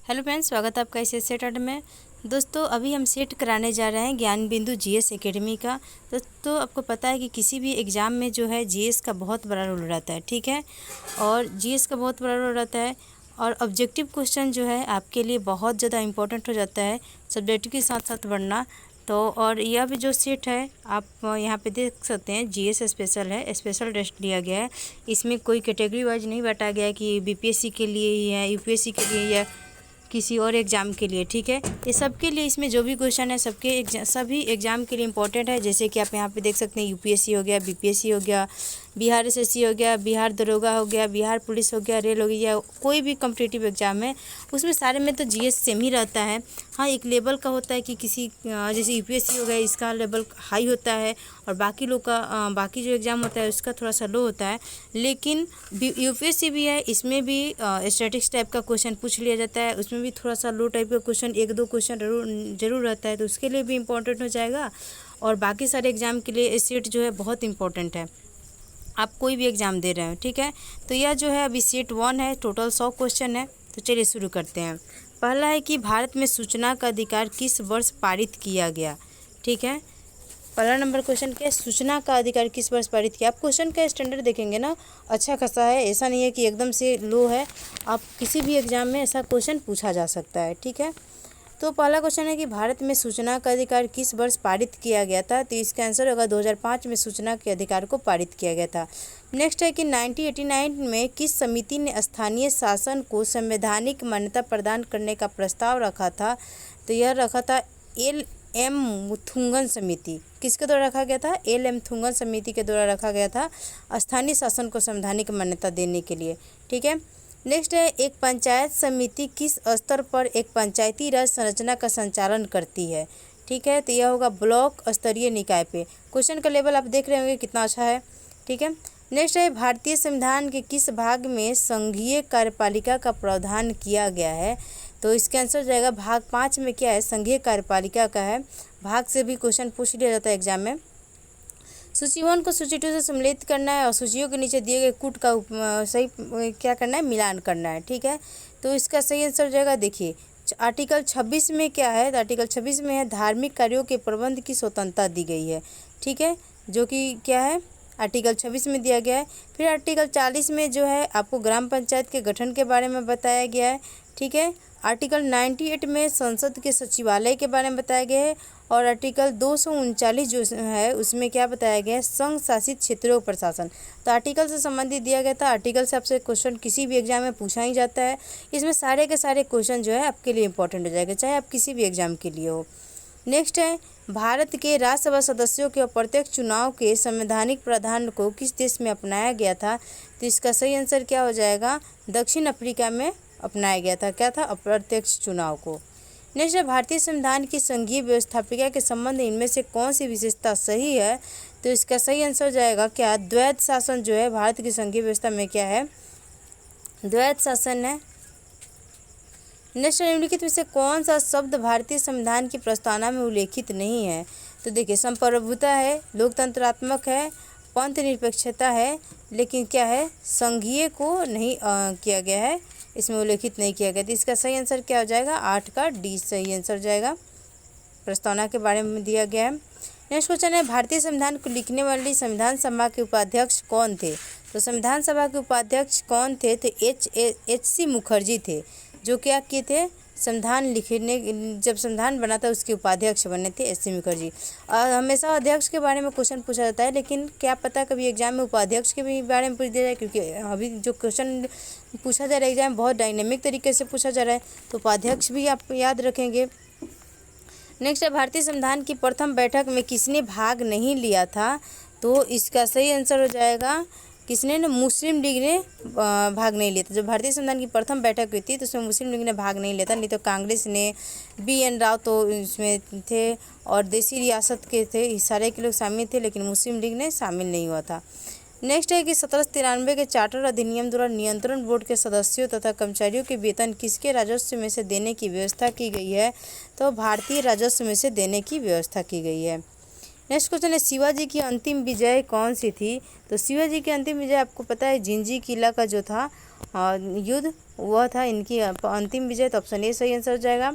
Hello friends, स्वागत है आपका इस सेट में। दोस्तों, अभी हम सेट कराने जा रहे हैं ज्ञान बिंदु जीएस एकेडमी का। दोस्तों, आपको पता है कि किसी भी एग्ज़ाम में जो है जीएस का बहुत बड़ा रोल रहता है, ठीक है। और जीएस का बहुत बड़ा रोल रहता है और ऑब्जेक्टिव क्वेश्चन जो है आपके लिए बहुत ज़्यादा इम्पोर्टेंट हो जाता है सब्जेक्ट के साथ साथ पढ़ना। तो और यह भी जो सेट है आप यहाँ पे देख सकते हैं, जीएस स्पेशल है, स्पेशल टेस्ट लिया गया है। इसमें कोई कैटेगरी वाइज नहीं बांटा गया है कि बीपीएससी के लिए ही है, यूपीएससी के लिए या किसी और एग्ज़ाम के लिए, ठीक है। ये सबके लिए इसमें जो भी क्वेश्चन है सभी एग्ज़ाम के लिए इम्पोर्टेंट है। जैसे कि आप यहाँ पे देख सकते हैं, यूपीएससी हो गया, बीपीएससी हो गया, बिहार एसएससी हो गया, बिहार दरोगा हो गया, बिहार पुलिस हो गया, रेल हो गया, या कोई भी कॉम्पिटिटिव एग्ज़ाम है उसमें सारे में तो जीएस सेम ही रहता है। हाँ, एक लेवल का होता है कि किसी जैसे यूपीएससी हो गया, इसका लेवल हाई होता है और बाकी लोग का बाकी जो एग्ज़ाम होता है उसका थोड़ा सा लो होता है। लेकिन यूपीएससी भी है, इसमें भी स्टैटिक्स टाइप का क्वेश्चन पूछ लिया जाता है, उसमें भी थोड़ा सा लो टाइप का क्वेश्चन एक दो क्वेश्चन जरूर रहता है, तो उसके लिए भी इम्पोर्टेंट हो जाएगा। और बाकी सारे एग्ज़ाम के लिए सेट जो है बहुत इंपॉर्टेंट है, आप कोई भी एग्ज़ाम दे रहे हो, ठीक है। तो यह जो है अभी सेट 1 है, टोटल 100 क्वेश्चन है। तो चलिए शुरू करते हैं। पहला है कि भारत में सूचना का अधिकार किस वर्ष पारित किया गया, ठीक है। पहला नंबर क्वेश्चन क्या है, सूचना का अधिकार किस वर्ष पारित किया। आप क्वेश्चन का स्टैंडर्ड देखेंगे ना, अच्छा खासा है, ऐसा नहीं है कि एकदम से लो है। आप किसी भी एग्ज़ाम में ऐसा क्वेश्चन पूछा जा सकता है, ठीक है। तो पहला क्वेश्चन है कि भारत में सूचना का अधिकार किस वर्ष पारित किया गया था। तो इसका आंसर होगा 2005 में सूचना के अधिकार को पारित किया गया था। नेक्स्ट है कि 1989 में किस समिति ने स्थानीय शासन को संवैधानिक मान्यता प्रदान करने का प्रस्ताव रखा था। तो यह रखा था एल.एम. मुथुंगन समिति। किसके द्वारा रखा गया था? एल.एम. मुथुंगन समिति के द्वारा रखा गया था स्थानीय शासन को संवैधानिक मान्यता देने के लिए, ठीक है। नेक्स्ट है, एक पंचायत समिति किस स्तर पर एक पंचायती राज संरचना का संचालन करती है, ठीक है। तो यह होगा ब्लॉक स्तरीय निकाय पे। क्वेश्चन का लेवल आप देख रहे होंगे कितना अच्छा है, ठीक है। नेक्स्ट है, भारतीय संविधान के किस भाग में संघीय कार्यपालिका का प्रावधान किया गया है। तो इसका आंसर जाएगा भाग 5 में क्या है, संघीय कार्यपालिका का है। भाग से भी क्वेश्चन पूछ लिया जाता है एग्जाम में। सूची 1 को सूची 2 से सम्मिलित करना है और सूचियों के नीचे दिए गए कूट का सही क्या करना है, मिलान करना है, ठीक है। तो इसका सही आंसर हो जाएगा, देखिए आर्टिकल 26 में क्या है। तो आर्टिकल 26 में है धार्मिक कार्यों के प्रबंध की स्वतंत्रता दी गई है, ठीक है, जो कि क्या है आर्टिकल 26 में दिया गया है। फिर आर्टिकल 40 में जो है आपको ग्राम पंचायत के गठन के बारे में बताया गया है, ठीक है। आर्टिकल 98 में संसद के सचिवालय के बारे में बताया गया है और आर्टिकल 239 जो है उसमें क्या बताया गया है, संघ शासित क्षेत्रों का प्रशासन। तो आर्टिकल से संबंधित दिया गया था। आर्टिकल से आपसे क्वेश्चन किसी भी एग्जाम में पूछा ही जाता है। इसमें सारे के सारे क्वेश्चन जो है आपके लिए इंपॉर्टेंट हो जाएगा, चाहे आप किसी भी एग्जाम के लिए हो। नेक्स्ट है, भारत के राज्यसभा सदस्यों के अप्रत्यक्ष चुनाव के संवैधानिक प्रावधान को किस देश में अपनाया गया था। तो इसका सही आंसर क्या हो जाएगा, दक्षिण अफ्रीका में अपनाया गया था। क्या था, अप्रत्यक्ष चुनाव को। नेक्स्ट है, भारतीय संविधान की संघीय व्यवस्थापिका के संबंध में इनमें से कौन सी विशेषता सही है। तो इसका सही आंसर हो जाएगा क्या, द्वैध शासन जो है भारत की संघीय व्यवस्था में क्या है, द्वैध शासन है। नेक्स्ट, निम्नलिखित में से कौन सा शब्द भारतीय संविधान की प्रस्तावना में उल्लेखित नहीं है। तो देखिए, संप्रभुता है, लोकतंत्रात्मक है, पंथ निरपेक्षता है, लेकिन क्या है, संघीय को नहीं किया गया है, इसमें उल्लेखित नहीं किया गया। तो इसका सही आंसर क्या हो जाएगा, 8 का डी सही आंसर हो जाएगा, प्रस्तावना के बारे में दिया गया है। नेक्स्ट क्वेश्चन है, भारतीय संविधान को लिखने वाली संविधान सभा के उपाध्यक्ष कौन थे। तो संविधान सभा के उपाध्यक्ष कौन थे। तो एच.सी. मुखर्जी थे, जो क्या किए थे, संविधान लिखने, जब संविधान बना था उसके उपाध्यक्ष बने थे एच.सी. मुखर्जी। हमेशा अध्यक्ष के बारे में क्वेश्चन पूछा जाता है, लेकिन क्या पता कभी एग्जाम में उपाध्यक्ष के भी बारे में पूछ दिया जाए, क्योंकि अभी जो क्वेश्चन पूछा जा रहा है एग्जाम में बहुत डायनेमिक तरीके से पूछा जा रहा है, तो उपाध्यक्ष भी आप याद रखेंगे। नेक्स्ट है, भारतीय संविधान की प्रथम बैठक में किसने भाग नहीं लिया था। तो इसका सही आंसर हो जाएगा, किसने ने, मुस्लिम लीग ने भाग नहीं लिया था। जब भारतीय संविधान की प्रथम बैठक हुई थी तो उसमें मुस्लिम लीग ने भाग नहीं लिया था, नहीं तो कांग्रेस ने, बी.एन. राव तो इसमें थे और देसी रियासत के थे, सारे के लोग शामिल थे, लेकिन मुस्लिम लीग ने शामिल नहीं हुआ था। नेक्स्ट है कि 1793 के चार्टर अधिनियम द्वारा नियंत्रण बोर्ड के सदस्यों तथा कर्मचारियों के वेतन किसके राजस्व में से देने की व्यवस्था की गई है। तो भारतीय राजस्व में से देने की व्यवस्था की गई है। नेक्स्ट क्वेश्चन है शिवाजी की अंतिम विजय कौन सी थी। तो शिवाजी की अंतिम विजय आपको पता है जिंजी किला का जो था युद्ध, वह था इनकी अंतिम विजय। तो ऑप्शन ए सही आंसर हो जाएगा।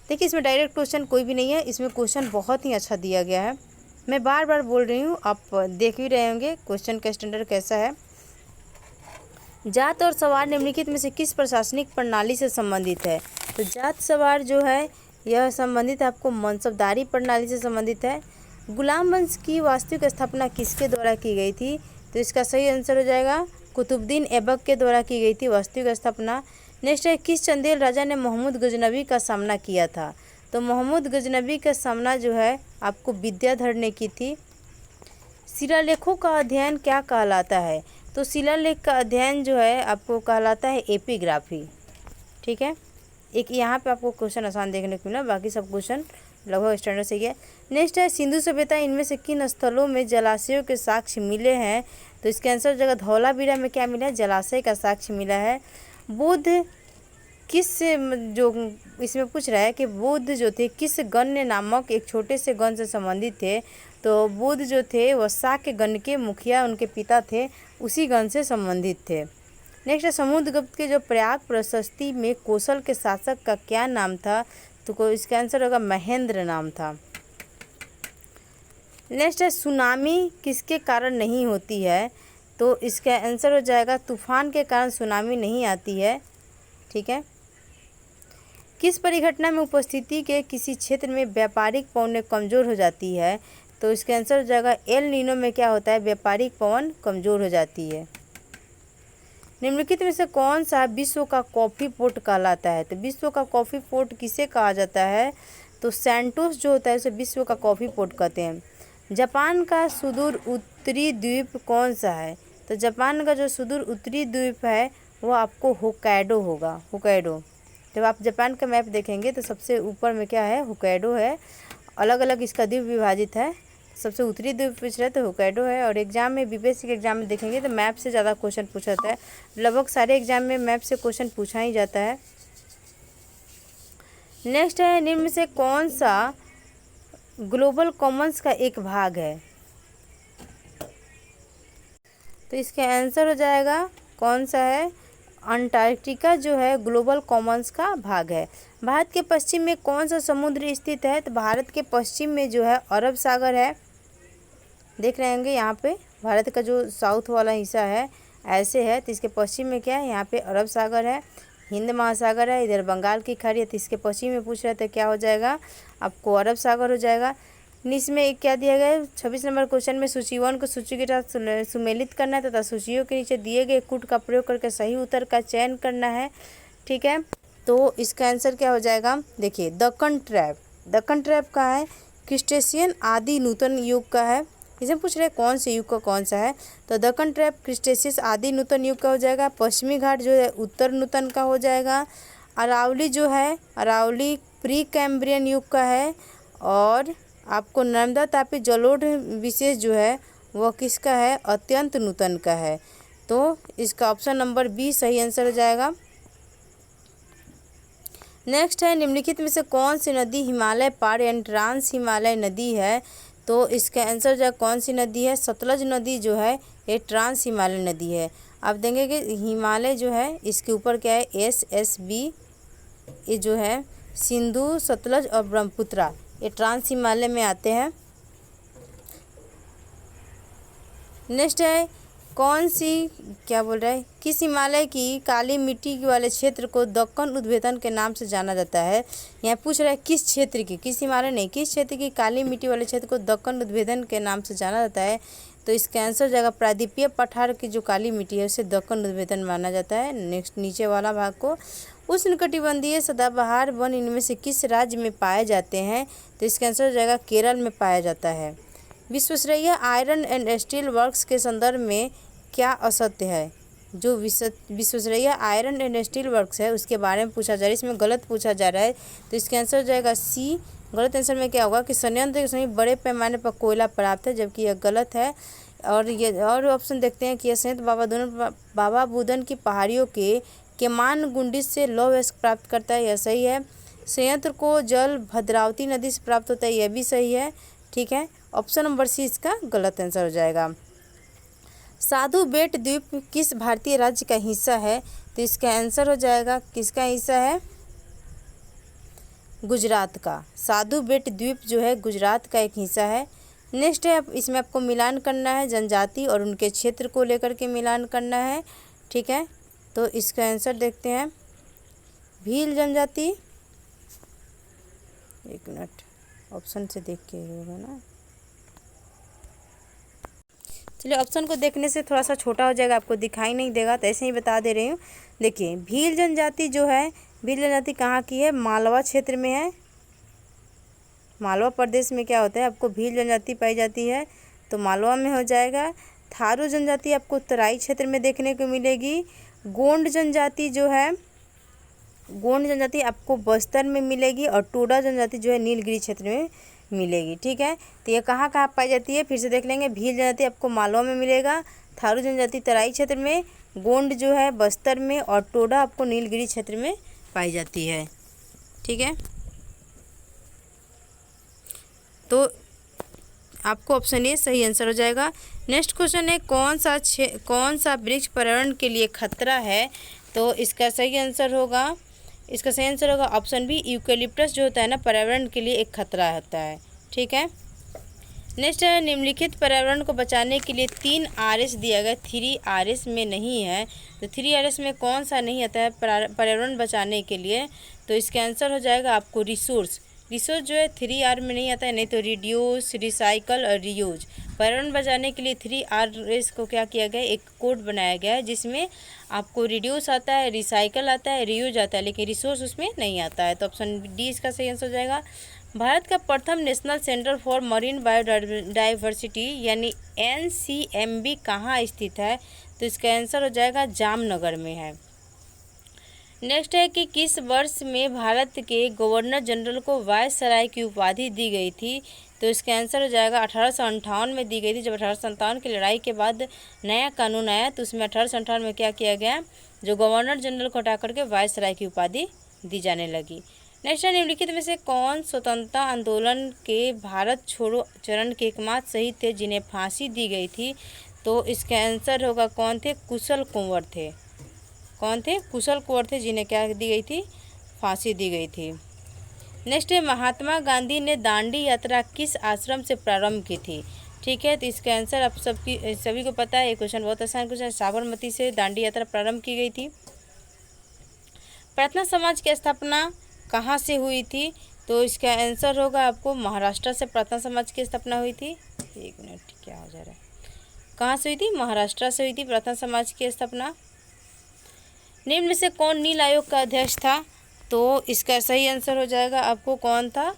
देखिए इसमें डायरेक्ट क्वेश्चन कोई भी नहीं है, इसमें क्वेश्चन बहुत ही अच्छा दिया गया है। मैं बार बार बोल रही हूँ, आप देख भी रहे होंगे क्वेश्चन का स्टैंडर्ड कैसा है। जात और सवार निम्नलिखित में से किस प्रशासनिक प्रणाली से संबंधित है। तो जात सवार जो है यह संबंधित आपको मनसबदारी प्रणाली से संबंधित है। गुलाम वंश की वास्तविक स्थापना किसके द्वारा की गई थी। तो इसका सही आंसर हो जाएगा कुतुबुद्दीन ऐबक के द्वारा की गई थी वास्तविक स्थापना। नेक्स्ट है किस चंदेल राजा ने मोहम्मद गजनबी का सामना किया था। तो मोहम्मद गजनबी का सामना जो है आपको विद्याधर ने की थी। शिलालेखों का अध्ययन क्या कहलाता है। तो शिलालेख का अध्ययन जो है आपको कहलाता है एपिग्राफी। ठीक है, एक यहाँ पे आपको क्वेश्चन आसान देखने को मिला, बाकी सब क्वेश्चन लगभग स्टैंडर्ड से ही है। नेक्स्ट है सिंधु सभ्यता इनमें से किन स्थलों में जलाशयों के साक्ष्य मिले हैं। तो इसका आंसर जगह धौलावीरा में क्या मिला है, जलाशय का साक्ष्य मिला है। बुद्ध किस जो इसमें पूछ रहा है कि बुद्ध जो थे किस गण्य नामक एक छोटे से गण से संबंधित थे। तो बुद्ध जो थे वह शाक्य गण के मुखिया उनके पिता थे, उसी गण से संबंधित थे। नेक्स्ट है समुद्रगुप्त के जो प्रयाग प्रशस्ति में कौशल के शासक का क्या नाम था। तो इसका आंसर होगा महेंद्र नाम था। नेक्स्ट है सुनामी किसके कारण नहीं होती है। तो इसका आंसर हो जाएगा तूफान के कारण सुनामी नहीं आती है। ठीक है, किस परिघटना में उपस्थिति के किसी क्षेत्र में व्यापारिक पवन कमज़ोर हो जाती है। तो इसका आंसर हो जाएगा एल नीनो में क्या होता है, व्यापारिक पवन कमज़ोर हो जाती है। निम्नलिखित में से कौन सा विश्व का कॉफ़ी पोर्ट कहलाता है। तो विश्व का कॉफ़ी पोर्ट किसे कहा जाता है। तो सैंटोस जो होता है उसे विश्व का कॉफ़ी पोर्ट कहते हैं। जापान का सुदूर उत्तरी द्वीप कौन सा है। तो जापान का जो सुदूर उत्तरी द्वीप है वो आपको होक्काइडो होगा, होक्काइडो। जब आप जापान का मैप देखेंगे तो सबसे ऊपर में क्या है, होक्काइडो है। अलग अलग इसका द्वीप विभाजित है, सबसे उत्तरी द्वीप पूछ रहा है तो होक्काइडो है। और एग्जाम में बीपीएससी के एग्जाम में देखेंगे तो मैप से ज़्यादा क्वेश्चन पूछा जाता है, लगभग सारे एग्जाम में मैप से क्वेश्चन पूछा ही जाता है। नेक्स्ट है निम्न में से कौन सा ग्लोबल कॉमन्स का एक भाग है। तो इसका आंसर हो जाएगा कौन सा है, अंटार्कटिका जो है ग्लोबल कॉमन्स का भाग है। भारत के पश्चिम में कौन सा समुद्र स्थित है। तो भारत के पश्चिम में जो है अरब सागर है, देख रहे होंगे यहाँ पे भारत का जो साउथ वाला हिस्सा है ऐसे है। तो इसके पश्चिम में क्या है, यहाँ पे अरब सागर है, हिंद महासागर है, इधर बंगाल की खाड़ी है। तो इसके पश्चिम में पूछ रहे थे क्या हो जाएगा, आपको अरब सागर हो जाएगा। इसमें क्या दिया गया है 26 नंबर क्वेश्चन में सूची 1 को सूची के साथ सुमेलित करना है तथा सूचियों के नीचे दिए गए कूट का प्रयोग करके सही उत्तर का चयन करना है। ठीक है, तो इसका आंसर क्या हो जाएगा, देखिए दक्कन ट्रैप। दक्कन ट्रैप का है क्रिस्टेशियन आदि नूतन युग का है। इसे पूछ रहे कौन से युग का कौन सा है। तो दक्कन ट्रैप क्रिस्टेशियस आदि नूतन युग का हो जाएगा। पश्चिमी घाट जो है उत्तर नूतन का हो जाएगा। अरावली जो है अरावली प्री कैम्ब्रियन युग का है। और आपको नर्मदा तापी जलोढ़ विशेष जो है वह किसका है, अत्यंत नूतन का है। तो इसका ऑप्शन नंबर बी सही आंसर हो जाएगा। नेक्स्ट है निम्नलिखित में से कौन सी नदी हिमालय पार यानी ट्रांस हिमालय नदी है। तो इसका आंसर जो है कौन सी नदी है, सतलज नदी जो है ये ट्रांस हिमालय नदी है। आप देखेंगे कि हिमालय जो है इसके ऊपर क्या है, SSB, ये जो है सिंधु सतलज और ब्रह्मपुत्रा ये ट्रांस हिमालय में आते हैं। नेक्स्ट है कौन सी क्या बोल रहा है, किस हिमालय की काली मिट्टी वाले क्षेत्र को दक्कन उद्भेदन के नाम से जाना जाता है। यहाँ पूछ रहा है किस क्षेत्र की, किस हिमालय नहीं, किस क्षेत्र की काली मिट्टी वाले क्षेत्र को दक्कन उद्भेदन के नाम से जाना जाता है। तो इसका आंसर जाएगा प्रायद्वीपीय पठार की जो काली मिट्टी है उसे दक्कन उद्भेदन माना जाता है। नेक्स्ट नीचे वाला भाग को उष्णकटिबंधीय सदाबहार वन इनमें से किस राज्य में पाए जाते हैं। तो इसका आंसर हो जाएगा केरल में पाया जाता है। Visvesvaraya iron and steel works के संदर्भ में क्या असत्य है। जो Visvesvaraya iron and steel works है उसके बारे में पूछा जा रहा है, इसमें गलत पूछा जा रहा है। तो इसका आंसर हो जाएगा सी। गलत आंसर में क्या होगा कि संयंत्र के समीप बड़े पैमाने पर कोयला प्राप्त है, जबकि यह गलत है। और ये और ऑप्शन देखते हैं कि यह संयंत्र बाबा बुदन की पहाड़ियों के केमान गुंडिस से लौह अयस्क प्राप्त करता है, यह सही है। संयंत्र को जल भद्रावती नदी से प्राप्त होता है, यह भी सही है। ठीक है, ऑप्शन नंबर सी इसका गलत आंसर हो जाएगा। साधु बेट द्वीप किस भारतीय राज्य का हिस्सा है? तो इसका आंसर हो जाएगा किसका हिस्सा है? गुजरात का। साधु बेट द्वीप जो है गुजरात का एक हिस्सा है। नेक्स्ट है, इसमें आपको मिलान करना है, जनजाति और उनके क्षेत्र को लेकर के मिलान करना है। ठीक है, तो इसका आंसर देखते हैं, भील जनजाति। एक मिनट, ऑप्शन से देख के होगा ना। चलिए, ऑप्शन को देखने से थोड़ा सा छोटा हो जाएगा, आपको दिखाई नहीं देगा, तो ऐसे ही बता दे रही हूँ। देखिए, भील जनजाति जो है, भील जनजाति कहाँ की है? मालवा क्षेत्र में है। मालवा प्रदेश में क्या होता है, आपको भील जनजाति पाई जाती है, तो मालवा में हो जाएगा। थारू जनजाति आपको तराई क्षेत्र में देखने को मिलेगी। गोंड जनजाति जो है, गोंड जनजाति आपको बस्तर में मिलेगी, और टोडा जनजाति जो है नीलगिरी क्षेत्र में मिलेगी। ठीक है, तो ये कहाँ कहाँ पाई जाती है, फिर से देख लेंगे। भील जनजाति आपको मालवा में मिलेगा, थारू जनजाति तराई क्षेत्र में, गोंड जो है बस्तर में, और टोडा आपको नीलगिरी क्षेत्र में पाई जाती है। ठीक है, तो आपको ऑप्शन ए सही आंसर हो जाएगा। नेक्स्ट क्वेश्चन है, कौन सा वृक्ष पर्यावरण के लिए खतरा है? तो इसका सही आंसर होगा ऑप्शन बी, यूकेलिप्टस जो होता है ना, पर्यावरण के लिए एक खतरा होता है। ठीक है, नेक्स्ट है, निम्नलिखित पर्यावरण को बचाने के लिए 3 RS दिया गया, 3 RS में नहीं है, तो 3 RS में कौन सा नहीं आता है पर्यावरण बचाने के लिए? तो इसका आंसर हो जाएगा आपको रिसोर्स जो है 3 R में नहीं आता है, नहीं तो रिड्यूस, रिसाइकल और रीयूज। पर्यावरण बचाने के लिए 3 RS को क्या किया गया है, एक कोड बनाया गया है, जिसमें आपको रिड्यूस आता है, रिसाइकल आता है, रीयूज आता है, लेकिन रिसोर्स उसमें नहीं आता है। तो ऑप्शन डी इसका सही आंसर हो जाएगा। भारत का प्रथम national centre for marine biodiversity यानी NCMB कहाँ स्थित है? तो इसका आंसर हो जाएगा जामनगर में है। नेक्स्ट है कि किस वर्ष में भारत के गवर्नर जनरल को वायसराय की उपाधि दी गई थी? तो इसका आंसर हो जाएगा 1858 में दी गई थी। जब 1857 की लड़ाई के बाद नया कानून आया, तो उसमें 1858 में क्या किया गया, जो गवर्नर जनरल को हटा करके वायसराय की उपाधि दी जाने लगी। नेक्स्ट है, निम्नलिखित में से कौन स्वतंत्रता आंदोलन के भारत छोड़ो चरण के एकमात्र शहीद थे जिन्हें फांसी दी गई थी? तो इसका आंसर होगा कौन थे? कुशल कुंवर थे। कौन थे? कुशल कुंवर थे, जिन्हें क्या दी गई थी? फांसी दी गई थी। नेक्स्ट है, महात्मा गांधी ने दांडी यात्रा किस आश्रम से प्रारंभ की थी? ठीक है, तो इसका आंसर आप सभी को पता है। ये क्वेश्चन बहुत आसान क्वेश्चन है। साबरमती से दांडी यात्रा प्रारंभ की गई थी। प्रार्थना समाज की स्थापना कहाँ से हुई थी? तो इसका आंसर होगा आपको महाराष्ट्र से प्रार्थना समाज की स्थापना हुई थी। एक मिनट, क्या हो जा रहा है, कहाँ से हुई थी? महाराष्ट्र से हुई थी प्रार्थना समाज की स्थापना। निम्न में से कौन नील आयोग का अध्यक्ष था? तो इसका सही आंसर हो जाएगा आपको कौन था?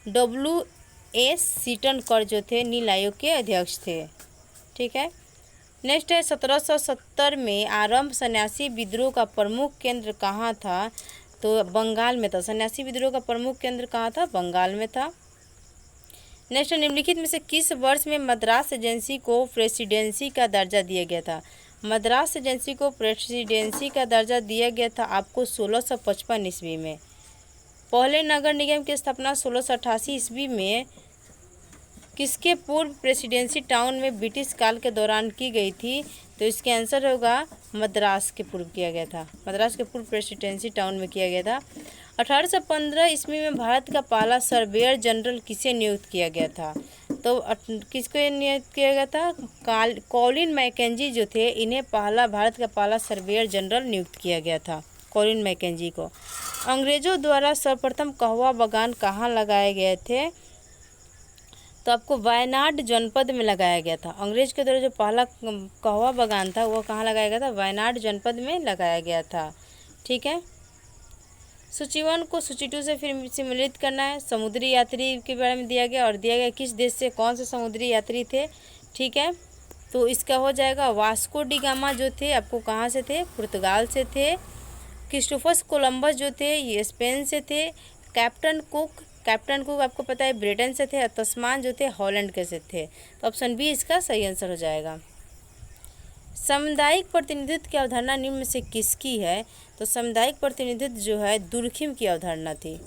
WS सीटनकर जो थे नील आयोग के अध्यक्ष थे। ठीक है, नेक्स्ट है, 1770 में आरंभ सन्यासी विद्रोह का प्रमुख केंद्र कहाँ था? तो बंगाल में था। सन्यासी विद्रोह का प्रमुख केंद्र कहाँ था? बंगाल में था। नेक्स्ट, निम्नलिखित में से किस वर्ष में मद्रास एजेंसी को प्रेसिडेंसी का दर्जा दिया गया था? मद्रास एजेंसी को प्रेसिडेंसी का दर्जा दिया गया था आपको 1655 ईस्वी में। पहले नगर निगम की स्थापना 1688 ईस्वी में किसके पूर्व प्रेसिडेंसी टाउन में ब्रिटिश काल के दौरान की गई थी? तो इसके आंसर होगा मद्रास के पूर्व किया गया था। मद्रास के पूर्व प्रेसिडेंसी टाउन में किया गया था। 1815 ईस्वी में भारत का पहला सर्वेयर जनरल किसे नियुक्त किया गया था? तो किसको नियुक्त किया गया था? कॉलिन मैकेंजी जो थे, इन्हें भारत का पहला सर्वेयर जनरल नियुक्त किया गया था, कॉलिन मैकेंजी को। अंग्रेजों द्वारा सर्वप्रथम कहवा बागान कहाँ लगाए गए थे? तो आपको वायनाड जनपद में लगाया गया था। अंग्रेज के द्वारा जो पहला कहवा बागान था वो कहाँ लगाया गया था? वायनाड जनपद में लगाया गया था। ठीक है, सूची 1 को सूची 2 से फिर सम्मिलित करना है। समुद्री यात्री के बारे में दिया गया और दिया गया किस देश से कौन से समुद्री यात्री थे। ठीक है, तो इसका हो जाएगा वास्को डी गामा जो थे आपको कहाँ से थे? पुर्तगाल से थे। क्रिस्टोफर कोलंबस जो थे ये स्पेन से थे। कैप्टन कुक आपको पता है ब्रिटेन से थे। और तस्मान जो थे हॉलैंड के से थे। तो ऑप्शन बी इसका सही आंसर हो जाएगा। सामुदायिक प्रतिनिधित्व की अवधारणा निम्न में से किसकी है? तो सामुदायिक प्रतिनिधित्व जो है दुर्खिम की अवधारणा थी।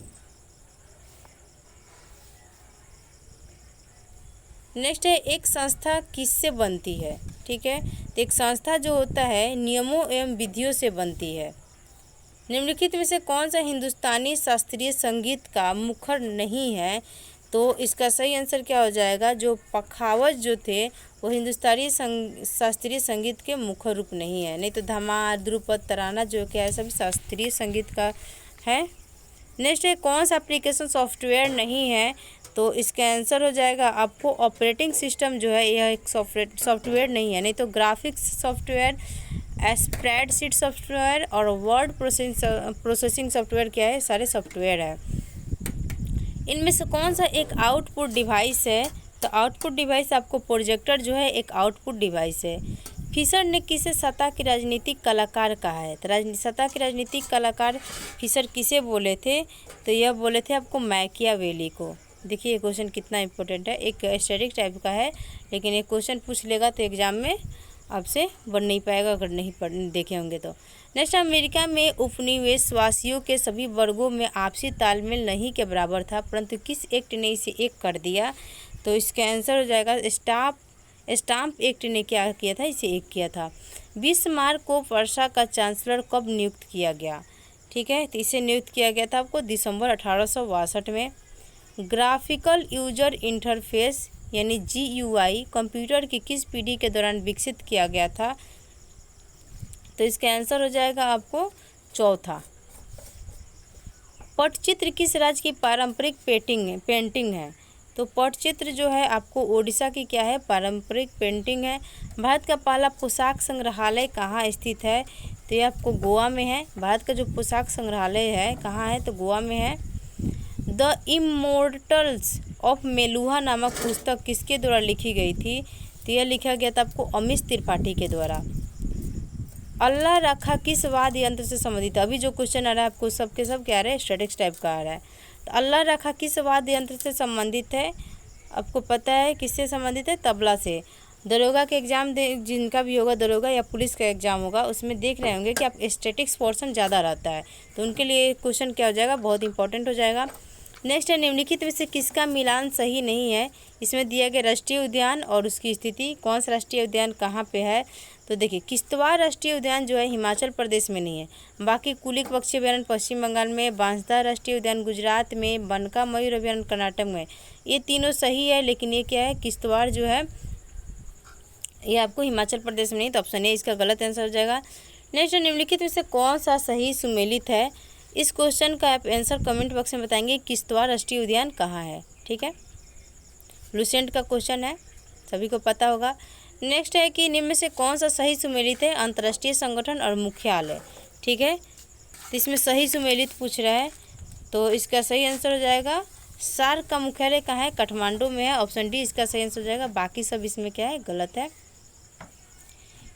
नेक्स्ट है एक संस्था किससे बनती है, ठीक है। तो एक संस्था जो होता है नियमों एवं विधियों से बनती है। निम्नलिखित में से कौन सा हिंदुस्तानी शास्त्रीय संगीत का मुखर नहीं है, तो इसका सही आंसर क्या हो जाएगा, जो पखावज जो थे वो हिंदुस्तानी शास्त्रीय संगीत के मुख्य रूप नहीं है। नहीं तो धमार, ध्रुपद, तराना जो क्या है सभी शास्त्रीय संगीत का है। नेक्स्ट है कौन सा एप्लीकेशन सॉफ्टवेयर नहीं है, तो इसका आंसर हो जाएगा आपको ऑपरेटिंग सिस्टम जो है यह एक सॉफ्टवेयर नहीं है। नहीं तो ग्राफिक्स सॉफ्टवेयर, स्प्रेडशीट सॉफ्टवेयर और वर्ड प्रोसेसिंग सॉफ्टवेयर क्या है, सारे सॉफ्टवेयर है। इनमें से कौन सा एक आउटपुट डिवाइस है, तो आउटपुट डिवाइस आपको प्रोजेक्टर जो है एक आउटपुट डिवाइस है। फिशर ने किसे सतह के राजनीतिक कलाकार कहा है, तो सतह के राजनीतिक कलाकार फिशर किसे बोले थे, तो यह बोले थे आपको मैकियावेली को। देखिए ये क्वेश्चन कितना इंपॉर्टेंट है, एक स्टैटिक टाइप का है लेकिन एक क्वेश्चन पूछ लेगा तो एग्जाम में आपसे बन नहीं पाएगा अगर नहीं पढ़ देखे होंगे तो। नेक्स्ट, अमेरिका में उपनिवेशवासियों के सभी वर्गों में आपसी तालमेल नहीं के बराबर था, परंतु किस एक्ट ने इसे एक कर दिया, तो इसका आंसर हो जाएगा स्टाम्प एक्ट ने क्या किया था, इसे एक किया था। बिस्मार्क को वर्षा का चांसलर कब नियुक्त किया गया, ठीक है, तो इसे नियुक्त किया गया था आपको दिसंबर 1862 में। ग्राफिकल यूजर इंटरफेस यानी GUI कंप्यूटर की किस पीढ़ी के दौरान विकसित किया गया था, तो इसका आंसर हो जाएगा आपको चौथा। पटचित्र किस राज्य की पारंपरिक पेंटिंग है, तो पटचित्र जो है आपको ओडिशा की क्या है, पारंपरिक पेंटिंग है। भारत का पहला पोशाक संग्रहालय कहाँ स्थित है, तो ये आपको गोवा में है। भारत का जो पोशाक संग्रहालय है कहाँ है, तो गोवा में है। द इमोर्टल्स ऑफ मेलुहा नामक पुस्तक किसके द्वारा लिखी गई थी, तो यह लिखा गया था आपको अमीश त्रिपाठी के द्वारा। अल्लाह रखा किस वाद्य यंत्र से संबंधित है, अभी जो क्वेश्चन आ रहा है आपको सबके सब क्या आ रहा है, स्टैटिक्स टाइप का आ रहा है। तो अल्लाह रखा किस वाद्य यंत्र से संबंधित है, आपको पता है किससे संबंधित है, तबला से। दरोगा के एग्जाम जिनका भी होगा, दरोगा या पुलिस का एग्जाम होगा, उसमें देख रहे होंगे कि आप स्टैटिक्स पोर्शन ज़्यादा रहता है, तो उनके लिए क्वेश्चन क्या हो जाएगा, बहुत इंपॉर्टेंट हो जाएगा। नेक्स्ट है निम्नलिखित में से किसका मिलान सही नहीं है, इसमें दिया गया राष्ट्रीय उद्यान और उसकी स्थिति, कौन सा राष्ट्रीय उद्यान कहाँ पे है, तो देखिए किश्तवाड़ राष्ट्रीय उद्यान जो है हिमाचल प्रदेश में नहीं है, बाकी कुलिक पक्षी अभयारण्य पश्चिम बंगाल में, बांसदा राष्ट्रीय उद्यान गुजरात में, बनका मयूर अभयारण्य कर्नाटक में, ये तीनों सही है, लेकिन ये क्या है, किश्तवाड़ जो है ये आपको हिमाचल प्रदेश में नहीं, तो ऑप्शन ए इसका गलत आंसर हो जाएगा। नेक्स्ट, निम्नलिखित में से कौन सा सही सुमेलित है, इस क्वेश्चन का आप आंसर कमेंट बॉक्स में बताएंगे, किश्तवाड़ राष्ट्रीय उद्यान कहाँ है, ठीक है, लुसेंट का क्वेश्चन है, सभी को पता होगा। नेक्स्ट है कि निम्न में से कौन सा सही सुमेलित है, अंतर्राष्ट्रीय संगठन और मुख्यालय, ठीक है, तो इसमें सही सुमेलित पूछ रहा है, तो इसका सही आंसर हो जाएगा सार्क का मुख्यालय कहाँ है, काठमांडू में है, ऑप्शन डी इसका सही आंसर हो जाएगा, बाकी सब इसमें क्या है, गलत है।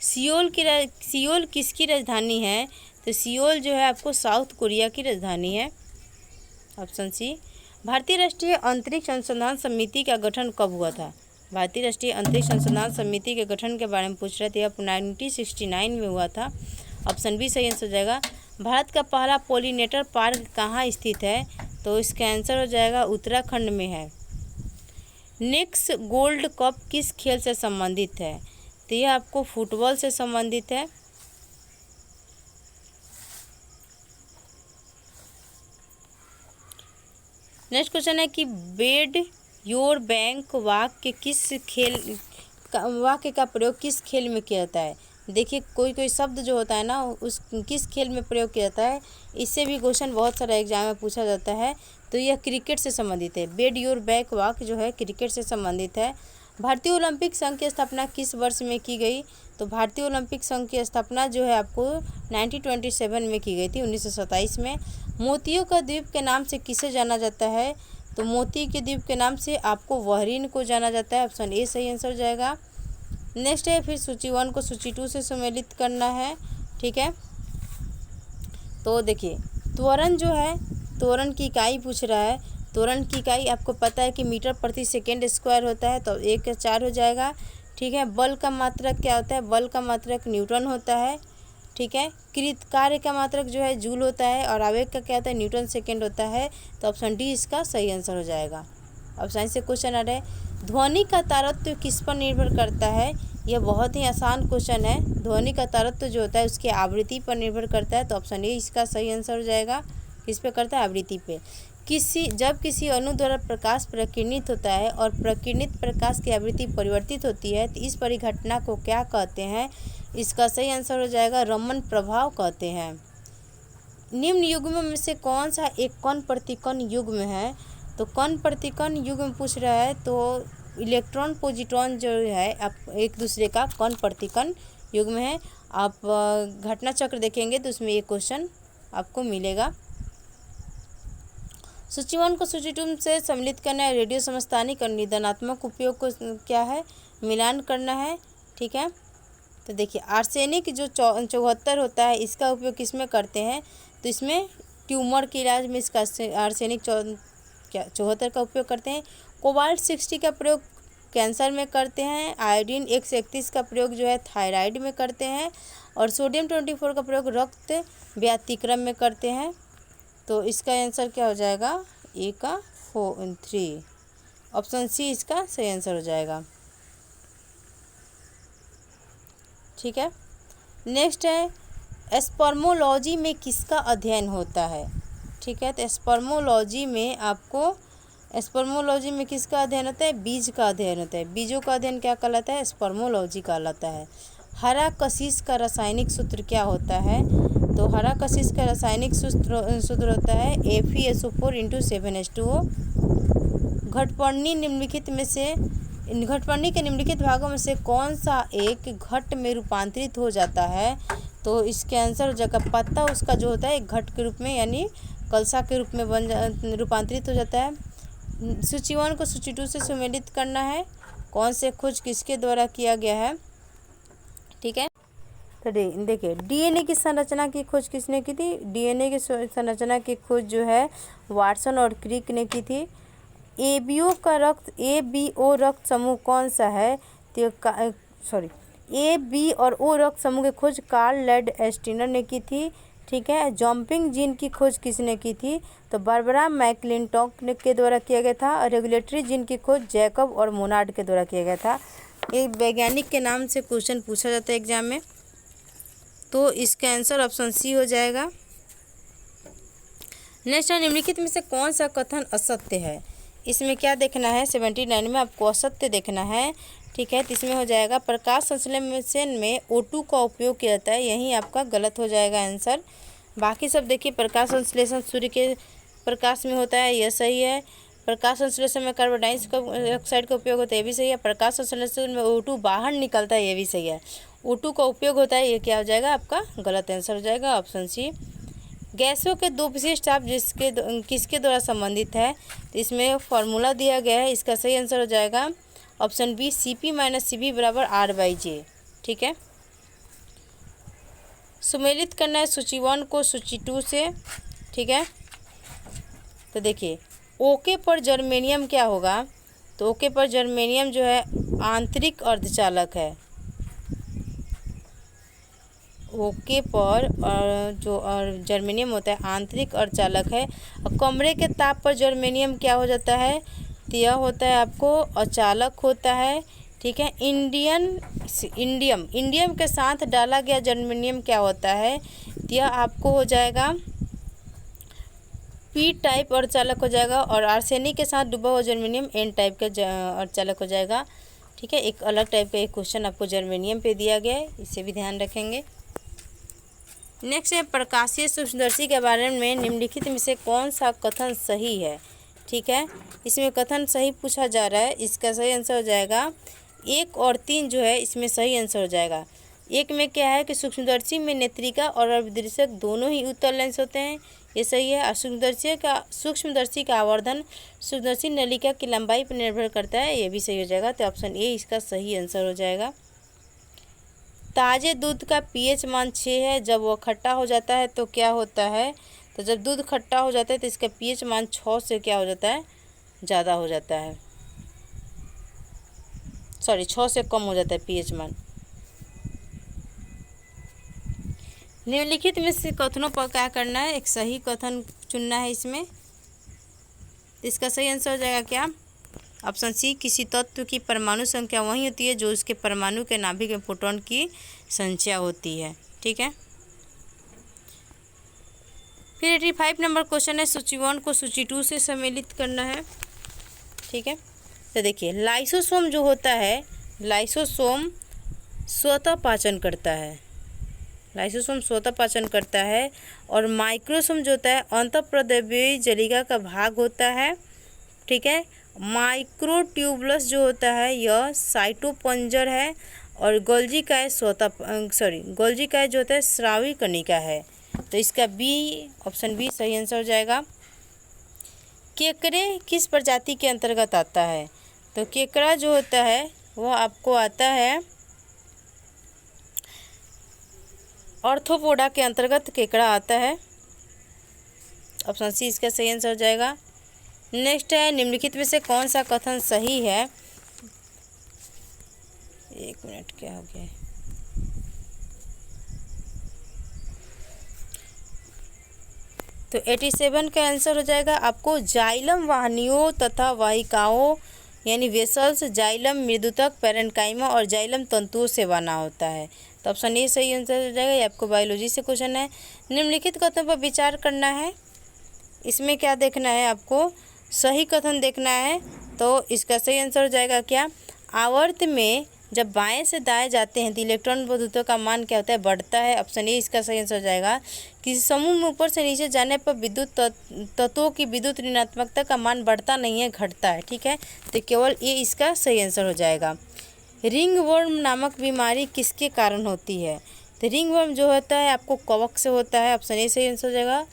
सियोल किसकी राजधानी है, तो सियोल जो है आपको साउथ कोरिया की राजधानी है, ऑप्शन सी। भारतीय राष्ट्रीय अंतरिक्ष अनुसंधान समिति का गठन कब हुआ था, भारतीय राष्ट्रीय अंतरिक्ष अनुसंधान समिति के गठन के बारे में पूछ रहे थे, अब 1969 में हुआ था, ऑप्शन बी सही आंसर हो जाएगा। भारत का पहला पोलिनेटर पार्क कहाँ स्थित है, तो इसका आंसर हो जाएगा उत्तराखंड में है। नेक्स्ट गोल्ड कप किस खेल से संबंधित है, तो यह आपको फुटबॉल से संबंधित है। नेक्स्ट क्वेश्चन है कि बेड योर बैंक वाक्य का प्रयोग किस खेल में किया जाता है। देखिए कोई शब्द जो होता है ना उस किस खेल में प्रयोग किया जाता है, इससे भी क्वेश्चन बहुत सारा एग्जाम में पूछा जाता है, तो यह क्रिकेट से संबंधित है। बेड योर बैक वाक जो है क्रिकेट से संबंधित है। भारतीय ओलंपिक संघ की स्थापना किस वर्ष में की गई, तो भारतीय ओलंपिक संघ की स्थापना जो है आपको 1927 में की गई थी, 1927 में। मोतियों का द्वीप के नाम से किसे जाना जाता है, तो मोती के द्वीप के नाम से आपको बहरीन को जाना जाता है, ऑप्शन ए सही आंसर हो जाएगा। नेक्स्ट है फिर सूची 1 को सूची 2 से सम्मिलित करना है, ठीक है। तो देखिए त्वरण जो है, त्वरण की इकाई पूछ रहा है, त्वरण की इकाई आपको पता है कि मीटर प्रति सेकेंड स्क्वायर होता है, तो 1/4 हो जाएगा, ठीक है। बल का मात्रक क्या होता है, बल का मात्रक न्यूटन होता है, ठीक है। कृत कार्य का मात्रक जो है जूल होता है, और आवेग का क्या होता है, न्यूटन सेकेंड होता है, तो ऑप्शन डी इसका सही आंसर हो जाएगा। अब साइंस से क्वेश्चन आ रहे हैं, ध्वनि का तारतम्य किस पर निर्भर करता है? यह बहुत ही आसान क्वेश्चन है। ध्वनि का तारतम्य जो होता है उसकी आवृत्ति पर निर्भर करता है। तो ऑप्शन ए इसका सही आंसर हो जाएगा। किस पे करता है? आवृत्ति पे। जब किसी अणु द्वारा प्रकाश प्रकीर्णित होता है और प्रकीर्णित प्रकाश की आवृत्ति परिवर्तित होती है तो इस परिघटना को क्या कहते हैं? इसका सही आंसर हो जाएगा रमन प्रभाव कहते हैं। निम्न युग्म में से कौन सा एक कण प्रतिकण युग्म है? तो कण प्रतिकण युग्म पूछ रहा है तो इलेक्ट्रॉन पॉजिट्रॉन जो है आप एक दूसरे का कण प्रतिकण युग्म है। आप घटना चक्र देखेंगे तो उसमें ये क्वेश्चन आपको मिलेगा। सूची 1 को सूची 2 से सम्मिलित करना है। रेडियो समस्थानिक और निदानात्मक उपयोग को क्या है? मिलान करना है। ठीक है, तो देखिए आर्सेनिक जो 74 होता है इसका उपयोग किस में करते हैं? तो इसमें ट्यूमर के इलाज में इसका आर्सेनिक 74 का उपयोग करते हैं। कोबाल्ट 60 का प्रयोग कैंसर में करते हैं। आयोडीन 131 का प्रयोग जो है थायराइड में करते हैं। और सोडियम 24 का प्रयोग रक्त व्यतिक्रम में करते हैं। तो इसका आंसर क्या हो जाएगा? ए का 3 ऑप्शन सी इसका सही आंसर हो जाएगा। ठीक है, नेक्स्ट है स्पर्मोलॉजी में किसका अध्ययन होता है? ठीक है, तो स्पर्मोलॉजी में किसका अध्ययन होता है? बीज का अध्ययन होता है। बीजों का अध्ययन क्या कहलाता है? स्पर्मोलॉजी कहलाता है। हरा कशिश का रासायनिक सूत्र क्या होता है? तो हरा कशिश का रासायनिक सूत्र होता है FeSO4 × 7H2O। घटपर्णी के निम्नलिखित भागों में से कौन सा एक घट में रूपांतरित हो जाता है? तो इसके आंसर हो जाएगा पत्ता उसका जो होता है एक घट के रूप में यानी कलसा के रूप में रूपांतरित हो जाता है। सूची 1 को सूची 2 से सम्मिलित करना है। कौन से खोज किसके द्वारा किया गया है? ठीक है, तो देखिए DNA की संरचना की खोज किसने की थी? DNA की संरचना की खोज जो है वाटसन और क्रिक ने की थी। ABO रक्त समूह कौन सा है? तो A, B और O रक्त समूह की खोज कार्ल लैंडस्टीनर ने की थी। ठीक है, जंपिंग जीन की खोज किसने की थी? तो बारबरा मैकलिंटॉक के द्वारा किया गया था। और रेगुलेटरी जीन की खोज जैकब और मोनार्ड के द्वारा किया गया था। एक वैज्ञानिक के नाम से क्वेश्चन पूछा जाता है एग्जाम में, तो इसका आंसर ऑप्शन सी हो जाएगा। नेक्स्ट निम्नलिखित में से कौन सा कथन असत्य है? इसमें क्या देखना है? 79 में आपको असत्य देखना है। ठीक है, तो इसमें हो जाएगा प्रकाश संश्लेषण में O2 का उपयोग किया जाता है। यही आपका गलत हो जाएगा आंसर। बाकी सब देखिए प्रकाश संश्लेषण सूर्य के प्रकाश में होता है, यह सही है। प्रकाश संश्लेषण में कार्बन डाइऑक्साइड का उपयोग होता है, ये भी सही है। प्रकाश संश्लेषण में O2 बाहर निकलता है, ये भी सही है। O2 का उपयोग होता है, ये क्या हो जाएगा? आपका गलत आंसर हो जाएगा ऑप्शन सी। गैसों के दो विशिष्ट ताप किसके द्वारा संबंधित है? तो इसमें फॉर्मूला दिया गया है, इसका सही आंसर हो जाएगा option B Cp - Cv = R/J। ठीक है, सम्मिलित करना है सूची 1 को सूची 2 से। ठीक है, तो देखिए ओके पर जर्मेनियम क्या होगा? तो ओके पर जर्मेनियम जो है आंतरिक अर्धचालक है। ओके पर जो जर्मेनियम होता है आंतरिक अर्धचालक है। और कमरे के ताप पर जर्मेनियम क्या हो जाता है? तो यह होता है आपको अचालक होता है। ठीक है, इंडियम के साथ डाला गया जर्मेनियम क्या होता है? तो यह आपको हो जाएगा P टाइप अर्धचालक हो जाएगा। और आर्सेनिक के साथ डूबा हुआ जर्मेनियम N टाइप का अर्धचालक हो जाएगा। ठीक है, एक अलग टाइप का एक क्वेश्चन आपको जर्मेनियम पे दिया गया है, इसे भी ध्यान रखेंगे। नेक्स्ट है प्रकाशीय सूक्ष्मदर्शी के बारे में निम्नलिखित में से कौन सा कथन सही है? ठीक है, इसमें कथन सही पूछा जा रहा है, इसका सही आंसर हो जाएगा 1 और 3 जो है इसमें सही आंसर हो जाएगा। 1 में क्या है कि सूक्ष्मदर्शी में नेत्रिका और अर्धदृश्यक दोनों ही उत्तल लेंस होते हैं, ये सही है। और सूक्ष्मदर्शी का आवर्धन सूक्ष्मदर्शी नलिका की लंबाई पर निर्भर करता है, ये भी सही हो जाएगा। तो ऑप्शन ए इसका सही आंसर हो जाएगा। ताज़े दूध का pH मान 6 है, जब वह खट्टा हो जाता है तो क्या होता है? तो जब दूध खट्टा हो जाता है तो इसका pH मान 6 से क्या हो जाता है? ज़्यादा हो जाता है, 6 से कम हो जाता है pH मान। निम्नलिखित में से कथनों पर क्या करना है? एक सही कथन चुनना है इसमें। इसका सही आंसर हो जाएगा क्या? ऑप्शन सी, किसी तत्व की परमाणु संख्या वही होती है जो उसके परमाणु के नाभिक में प्रोटॉन की संख्या होती है। ठीक है। फिर 85 नंबर क्वेश्चन है, सूची 1 को सूची 2 से सम्मिलित करना है। ठीक है। तो देखिए, लाइसोसोम जो होता है, लाइसोसोम स्वतः पाचन करता है, लाइसोसोम स्वतः पाचन करता है। और माइक्रोसोम जो होता है अंतःप्रद्रव्यीय जालिका का भाग होता है। ठीक है। माइक्रोट्यूबुलस जो होता है यह साइटोपंजर है। और गोल्जी काय गोल्जी काय जो होता है स्रावी कणिका है। तो इसका बी, ऑप्शन बी सही आंसर हो जाएगा। केकड़े किस प्रजाति के अंतर्गत आता है? तो केकड़ा जो होता है वो आपको आता है ऑर्थोपोडा के अंतर्गत केकड़ा आता है। ऑप्शन सी इसका सही आंसर हो जाएगा। नेक्स्ट है, निम्नलिखित में से कौन सा कथन सही है? एक मिनट, क्या हो गया? तो 87 का आंसर हो जाएगा आपको, जाइलम वाहिनियों तथा वाहिकाओं यानी वेसल्स, जाइलम मृदुतक, पैरेन्काइमा और जाइलम तंतुओं से बना होता है। तो ऑप्शन ए सही आंसर हो जाएगा। ये आपको बायोलॉजी से क्वेश्चन है। निम्नलिखित कथनों पर विचार करना है। इसमें क्या देखना है आपको? सही कथन देखना है। तो इसका सही आंसर हो जाएगा क्या? आवर्त में जब बाएं से दाएं जाते हैं तो इलेक्ट्रॉन विद्युतों का मान क्या होता है? बढ़ता है। ऑप्शन ए इसका सही आंसर हो जाएगा। किसी समूह में ऊपर से नीचे जाने पर विद्युत तत्वों की विद्युत ऋणात्मकता का मान बढ़ता नहीं है, घटता है। ठीक है। तो केवल ए इसका सही आंसर हो जाएगा। रिंग वर्म नामक बीमारी किसके कारण होती है? तो रिंग वर्म जो होता है आपको कवक से होता है। ऑप्शन ए सही आंसर हो जाएगा।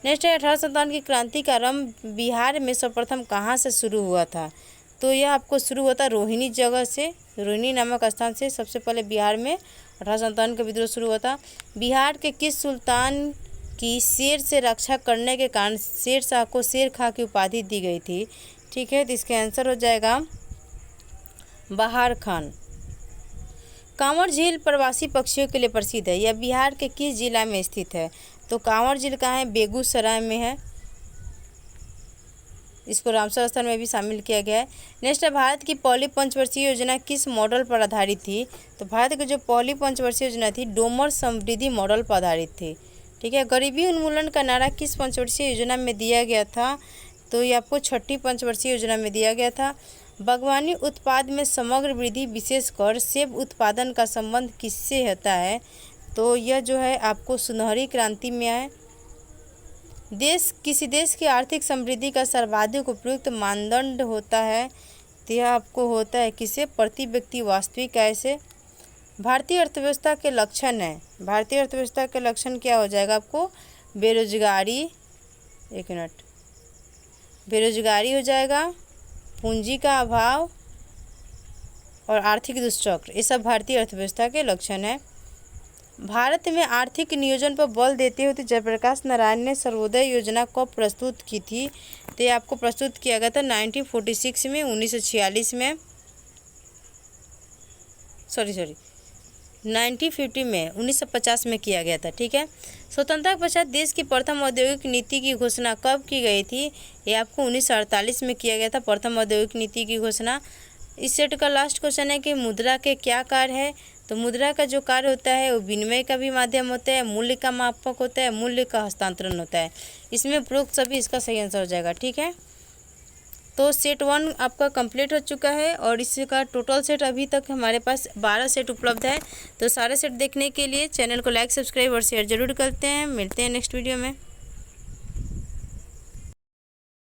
नेक्स्ट है, 1857 की क्रांति का आरंभ बिहार में सर्वप्रथम कहाँ से शुरू हुआ था? तो यह आपको शुरू हुआ था रोहिणी जगह से, रोहिणी नामक स्थान से सबसे पहले बिहार में 1857 का विद्रोह शुरू हुआ था। बिहार के किस सुल्तान की शेर से रक्षा करने के कारण शेर शाह को शेर खां की उपाधि दी गई थी? ठीक है। तो इसका आंसर हो जाएगा बहार खान। कांवर झील प्रवासी पक्षियों के लिए प्रसिद्ध है। यह बिहार के किस जिला में स्थित है? तो कांवर झील कहाँ है? बेगूसराय में है। इसको रामसर स्थल में भी शामिल किया गया है। नेक्स्ट है, भारत की पहली पंचवर्षीय योजना किस मॉडल पर आधारित थी? तो भारत की जो पहली पंचवर्षीय योजना थी डोमर समृद्धि मॉडल पर आधारित थी। ठीक है। गरीबी उन्मूलन का नारा किस पंचवर्षीय योजना में दिया गया था? तो ये आपको छठी पंचवर्षीय योजना में दिया गया था। बागवानी उत्पाद में समग्र वृद्धि विशेषकर सेब उत्पादन का संबंध किससे होता है? तो यह जो है आपको सुनहरी क्रांति में है। किसी देश की आर्थिक समृद्धि का सर्वाधिक उपयुक्त मानदंड होता है? तो यह आपको होता है किसे? प्रति व्यक्ति वास्तविक आय से। भारतीय अर्थव्यवस्था के लक्षण है, भारतीय अर्थव्यवस्था के लक्षण क्या हो जाएगा आपको? बेरोजगारी, एक मिनट, बेरोजगारी हो जाएगा, पूंजी का अभाव और आर्थिक दुष्चक्र, ये सब भारतीय अर्थव्यवस्था के लक्षण है। भारत में आर्थिक नियोजन पर बल देते हुए जयप्रकाश नारायण ने सर्वोदय योजना कब प्रस्तुत की थी? तो ये आपको प्रस्तुत किया गया था 1946 में, 1946 में, 1950 में, 1950 में किया गया था। ठीक है। स्वतंत्रता के पश्चात देश की प्रथम औद्योगिक नीति की घोषणा कब की गई थी? ये आपको 1948 में किया गया था, प्रथम औद्योगिक नीति की घोषणा। इस सेट का लास्ट क्वेश्चन है कि मुद्रा के क्या कार्य है? तो मुद्रा का जो कार्य होता है वो विनिमय का भी माध्यम होता है, मूल्य का मापक होता है, मूल्य का हस्तांतरण होता है। इसमें उपरोक्त सभी इसका सही आंसर हो जाएगा। ठीक है। तो सेट 1 आपका कंप्लीट हो चुका है और इसका टोटल सेट अभी तक हमारे पास 12 सेट उपलब्ध है। तो सारे सेट देखने के लिए चैनल को लाइक, सब्सक्राइब और शेयर जरूर करते हैं। मिलते हैं नेक्स्ट वीडियो में।